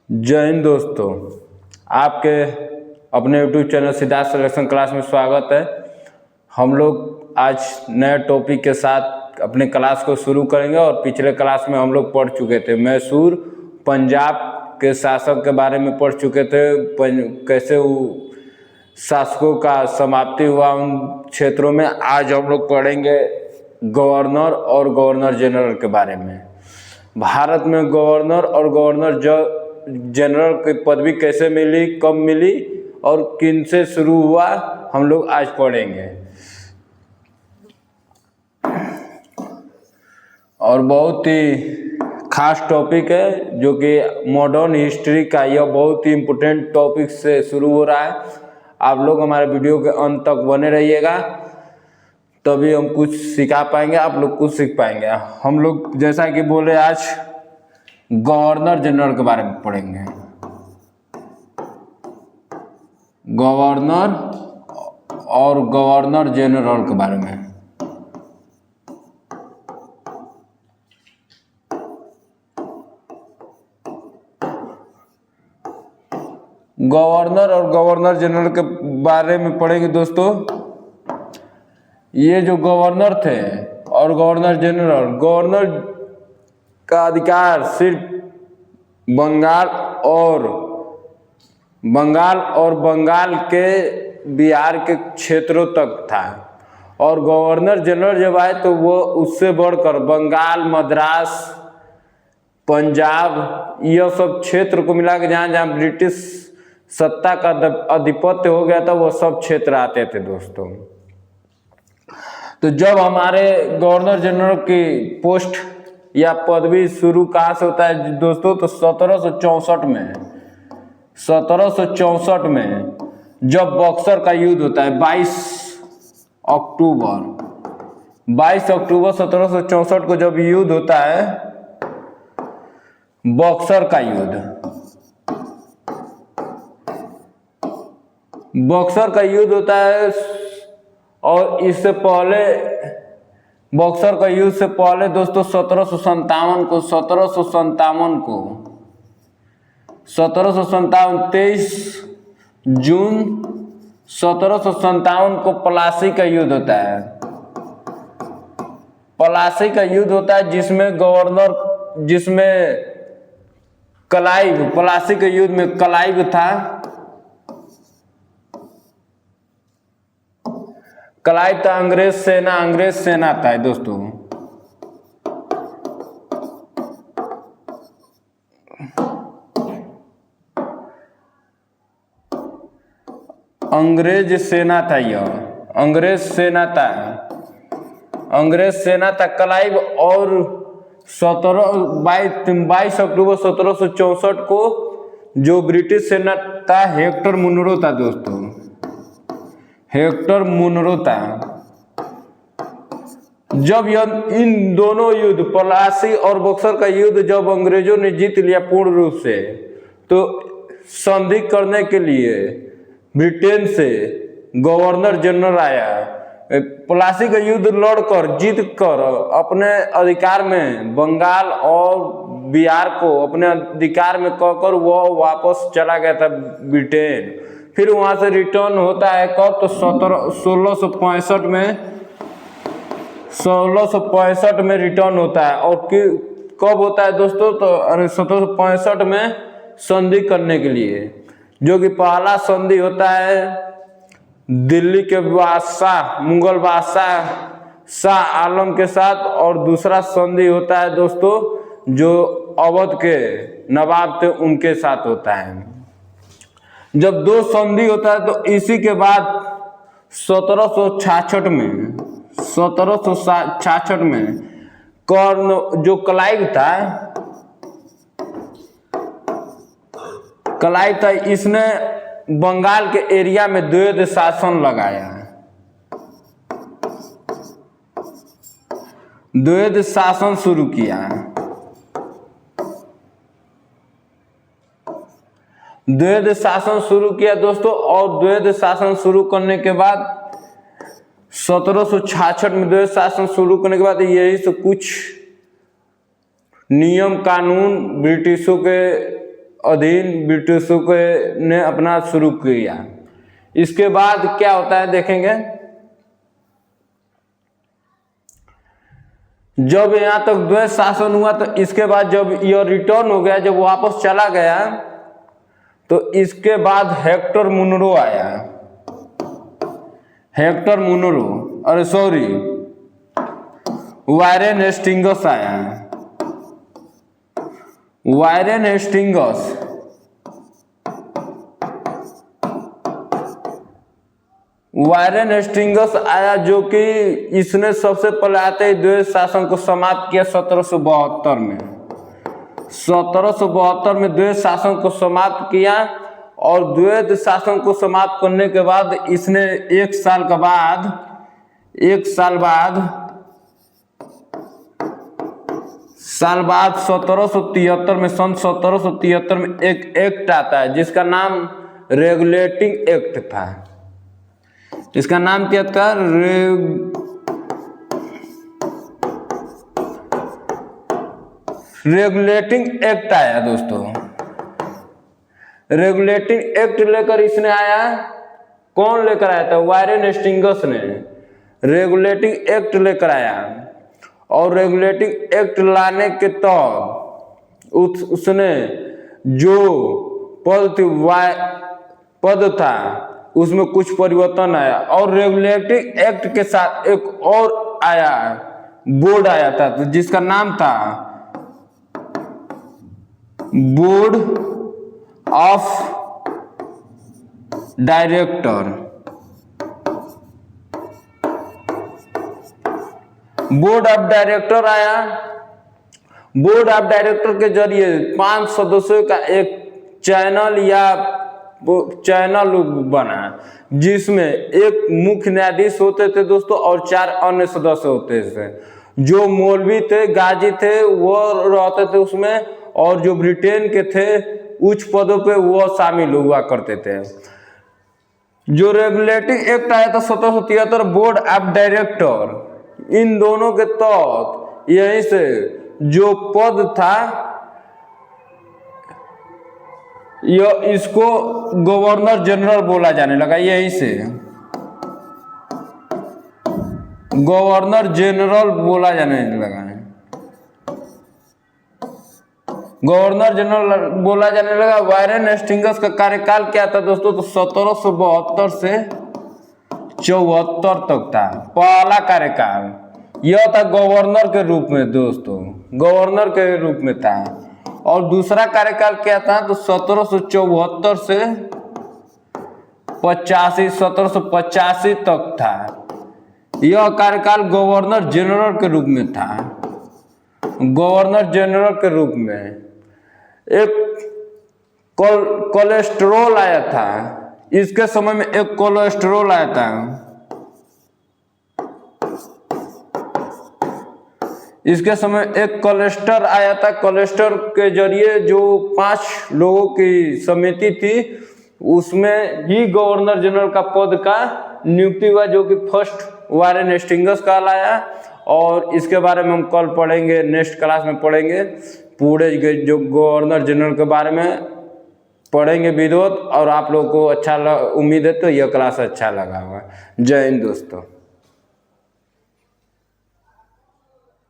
जय हिंद दोस्तों, आपके अपने YouTube channel Siddharth selection class में स्वागत है। हम लोग आज नए टॉपिक के साथ अपने क्लास को शुरू करेंगे और पिछले क्लास में हम लोग पढ़ चुके थे मैसूर पंजाब के शासक के बारे में पढ़ चुके थे। कैसे वो शासकों का समाप्ति हुआ उन क्षेत्रों में। आज हम लोग पढ़ेंगे गवर्नर और गवर्नर जनरल के बारे में। भारत में गवर्नर और गवर्नर जनरल की पदवी कैसे मिली, कब मिली और किन से शुरू हुआ, हम लोग आज पढ़ेंगे। और बहुत ही खास टॉपिक है जो कि मॉडर्न हिस्ट्री का यह बहुत ही इम्पोर्टेंट टॉपिक से शुरू हो रहा है। आप लोग हमारे वीडियो के अंत तक बने रहिएगा, तभी हम कुछ सिखा पाएंगे, आप लोग कुछ सीख पाएंगे। हम लोग जैसा कि बोले आज गवर्नर जनरल के बारे में पढ़ेंगे। गवर्नर और गवर्नर जनरल के बारे में। गवर्नर और गवर्नर जनरल के बारे में पढ़ेंगे दोस्तों। ये जो गवर्नर थे और गवर्नर जनरल, गवर्नर का अधिकार सिर्फ बंगाल और बंगाल के बिहार के क्षेत्रों तक था। और गवर्नर जनरल जब आए तो वो उससे बढ़कर बंगाल, मद्रास, पंजाब, यह सब क्षेत्र को मिला के जहाँ जहाँ ब्रिटिश सत्ता का आधिपत्य हो गया था वो सब क्षेत्र आते थे दोस्तों। तो जब हमारे गवर्नर जनरल की पोस्ट या पदवी शुरू कहाँ से होता है दोस्तों, तो 1764 में जब बक्सर का युद्ध होता है। 22 अक्टूबर 1764 को जब युद्ध होता है, बक्सर का युद्ध होता है। और इससे पहले बक्सर का युद्ध से पहले दोस्तों 1757 23 जून 1757 को प्लासी का युद्ध होता है। प्लासी का युद्ध होता है जिसमें क्लाइव, प्लासी के युद्ध में क्लाइव था। क्लाइव था अंग्रेज सेना था दोस्तों। अंग्रेज सेना था क्लाइव। और 22 अक्टूबर 1764 को जो ब्रिटिश सेना था हेक्टर मुनरो था दोस्तों। जब इन दोनों युद्ध, प्लासी और बक्सर का युद्ध जब अंग्रेजों ने जीत लिया पूर्ण रूप से, तो संधि करने के लिए ब्रिटेन से गवर्नर जनरल आया। प्लासी का युद्ध लड़कर जीत कर अपने अधिकार में बंगाल और बिहार को अपने अधिकार में कहकर वो वापस चला गया था ब्रिटेन। फिर वहां से रिटर्न होता है कब, तो 1665 में रिटर्न होता है। और कब होता है दोस्तों, तो 1765 में संधि करने के लिए, जो कि पहला संधि होता है दिल्ली के बादशाह, मुगल बादशाह शाह आलम के साथ। और दूसरा संधि होता है दोस्तों जो अवध के नवाब थे उनके साथ होता है। जब दो संधि होता है तो इसी के बाद 1766 में जो क्लाइव था, इसने बंगाल के एरिया में द्वैध शासन लगाया। द्वैध शासन शुरू किया। दोस्तों। और द्वैध शासन शुरू करने के बाद 1766 में द्वैध शासन शुरू करने के बाद यही से कुछ नियम कानून ब्रिटिशों के अधीन ब्रिटिशों के ने अपना शुरू किया। इसके बाद क्या होता है देखेंगे। जब यहाँ तक द्वैत शासन हुआ तो इसके बाद जब यह रिटर्न हो गया, जब वापस चला गया, तो इसके बाद हेक्टर मुनरो आया। हेक्टर मुनरो, अरे सॉरी, वारेन हेस्टिंग्स आया। वारेन हेस्टिंग्स वारेन हेस्टिंग्स आया, जो कि इसने सबसे पहले आते ही द्वैत शासन को समाप्त किया 1772 में। 1772 में द्वैत शासन को समाप्त किया, और द्वैत शासन को समाप्त करने के बाद इसने एक साल बाद 1773 में, सन 1773 में एक एक्ट आता है जिसका नाम रेगुलेटिंग एक्ट था। इसका नाम क्या था? रेगुलेटिंग एक्ट आया दोस्तों। रेगुलेटिंग एक्ट लेकर इसने आया। कौन लेकर आया था? वारेन हेस्टिंग्स ने रेगुलेटिंग एक्ट लेकर आया। और रेगुलेटिंग एक्ट लाने के तौर उसने जो पद था उसमें कुछ परिवर्तन आया, और रेगुलेटिंग एक्ट के साथ एक और आया, बोर्ड आया था, तो जिसका नाम था board of director. Board of director आया। बोर्ड ऑफ डायरेक्टर के जरिए 5 सदस्यों का एक चैनल बना, जिसमें एक मुख्य न्यायाधीश होते थे दोस्तों, और 4 अन्य सदस्य होते थे। जो मौलवी थे, गाजी थे, वो रहते थे उसमें, और जो ब्रिटेन के थे उच्च पदों पे वो शामिल हुआ करते थे। जो रेगुलेटिंग एक्ट आया था 1773, बोर्ड ऑफ डायरेक्टर, इन दोनों के तहत यहीं से जो पद था, यह इसको गवर्नर जनरल बोला जाने लगा। यहीं से गवर्नर जनरल बोला जाने लगा। गवर्नर जनरल बोला जाने लगा। वारेन हेस्टिंग्स का कार्यकाल क्या था दोस्तों? तो 1772 से 74 तक था पहला कार्यकाल। यह था गवर्नर के रूप में दोस्तों, गवर्नर के रूप में था। और दूसरा कार्यकाल क्या था? तो 1774 से 1785 तक था। यह कार्यकाल गवर्नर जनरल के रूप में था। गवर्नर जनरल के रूप में एक कोलेस्ट्रॉल आया था। इसके समय में एक कोलेस्ट्रॉल आया था। इसके समय एक कोलेस्टर आया था। कोलेस्टर के जरिए जो 5 लोगों की समिति थी, उसमें ही गवर्नर जनरल का पद का नियुक्ति हुआ, जो कि फर्स्ट वारेन हेस्टिंग्स कहलाया। और इसके बारे में हम कल पढ़ेंगे, नेक्स्ट क्लास में पढ़ेंगे। पूरे जो गवर्नर जनरल के बारे में पढ़ेंगे विरोध। और आप लोगों को अच्छा उम्मीद है तो यह क्लास अच्छा लगा होगा। जय हिंद दोस्तों।